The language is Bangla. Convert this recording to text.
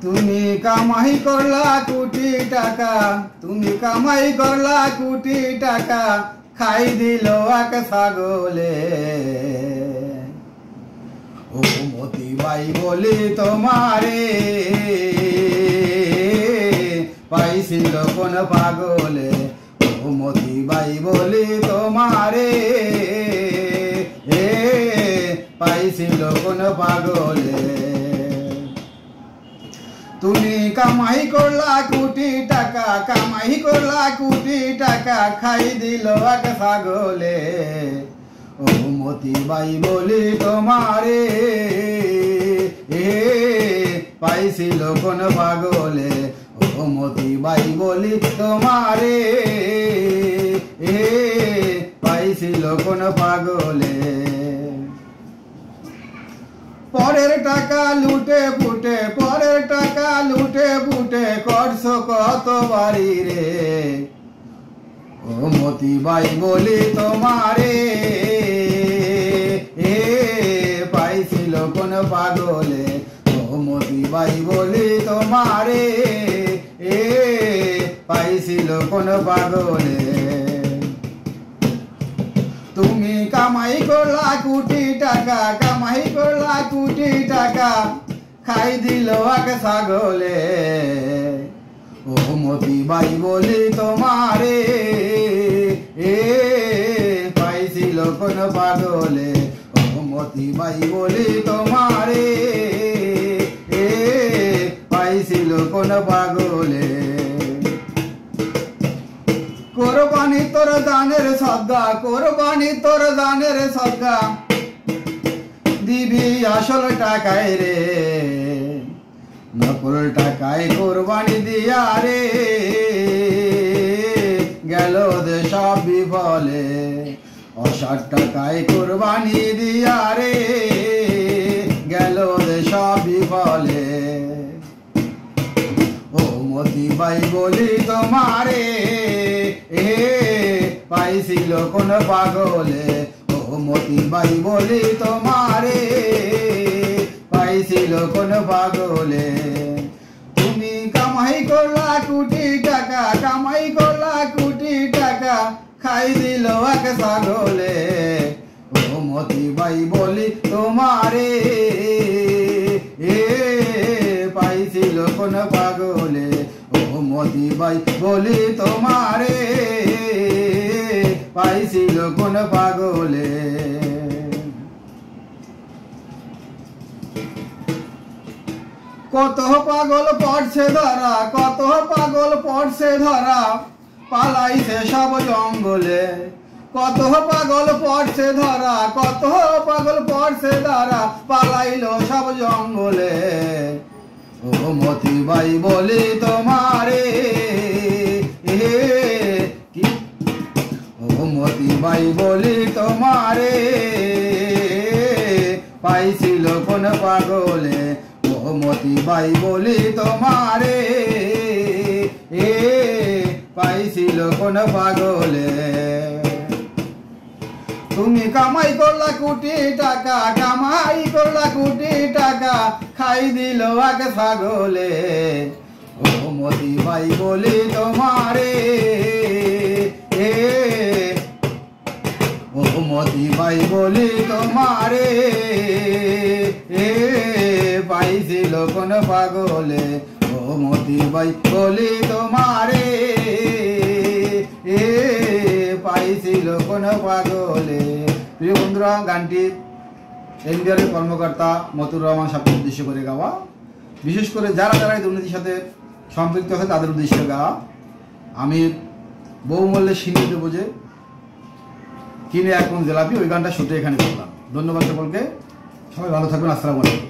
তুমি কামাই করলা কোটি টাকা, তুমি কামাই করলা কোটি টাকা, খাই দিল এক ছাগলে। ও মতি বাই বলি তোমারে, পাইছিল কোন পাগলে। ও মতি বাই বলি তোমারে, পাইছিল কোন পাগলে। তুমি কামাই করলা কোটি টাকা, কামাই করলা কোটি টাকা, খাই দিল এক ছাগলে। ও মতি বাই বলি তোমারে, পাইছিল কোন পাগলে। ও মতি বাই বলি তোমারে, পাইছিল কোন পাগলে। পরের টাকা লুটে পুটে, পরের টাকা লুটে পুটে, করছো কত বাড়ি রে। ও মতি বাই বলি তোমারে, পাইছিল কোন পাগলে। ও মতি বাই বলি তোমারে, পাইছিল কোন পাগলে। তুমি কামাই করলা কোটি টাকা, কামাই করলা কোটি টাকা, খাই দিল এক ছাগলে। ও মতি বাই বলি তোমারে, পাইছিল কোন পাগলে। ও মতি বাই বলি তোমারে, পাইছিল কোন পাগলে। কোরবানি তোর দানের সদ্গা, কোরবানি তোর দানের সদ্গা, দিবি আসল টাকায় রে। নকল টাকায় কোরবানি দিয়া রে, গেল দেশ বিফলে। অসার টাকায় কোরবানি দিয়া রে, গেল দেশ বিফলে। ও মতি বাই বলি তোমারে, পাইছিল কোন পাগলে। ও মতি বাই বলি তোমারে, পাইছিল কোন পাগলে। তুমি কামাই করলা কোটি টাকা, কামাই করলা কোটি টাকা, খাই দিল এক ছাগলে। ও মতি বাই বলি তোমারে, পাইছিল কোন পাগলে। ও মতি বাই বলি তোমারে, পাইছিল কোন পাগলে। কত পাগল পড়ছে ধরা, কত পাগল পড়ছে ধরা, পালাইছে সব জঙ্গলে। কত পাগল পড়ছে ধরা, কত পাগল পড়ছে ধরা, পালাইল সব জঙ্গলে। ও মতি বাই বলি তোমারে, ও মতি বাই বলি তোমারে, পাইছিল কোন পাগলে। ও মতি বাই বলি তোমারে, পাইছিল কোন পাগলে। তুমি কামাই করলা কোটি টাকা, কামাই করলা কোটি টাকা, খাই দিল এক ছাগলে। ও মতি বাই বলি তোমারে, ও মতি বাই বলি তোমারে, পাইছিল কোন পাগলে। ও মতি বাই বলি তোমারে, পাইছিল কোন পাগলে। প্রিয় বন্ধুরা, গানটি এনবিআর কর্মকর্তা মতুর রহমান সাহেবকে উদ্দেশ্য করে গাওয়া। বিশেষ করে যারা যারা এই দুর্নীতির সাথে সম্পৃক্ত আছে তাদের উদ্দেশ্যে গাওয়া। আমি বহুমূল্যে সীমিত বুঝে কিনে এখন জেলাপি ওই গানটা শুটে এখানে করলাম। ধন্যবাদ সকলকে, সবাই ভালো থাকবেন। আসসালামু আলাইকুম।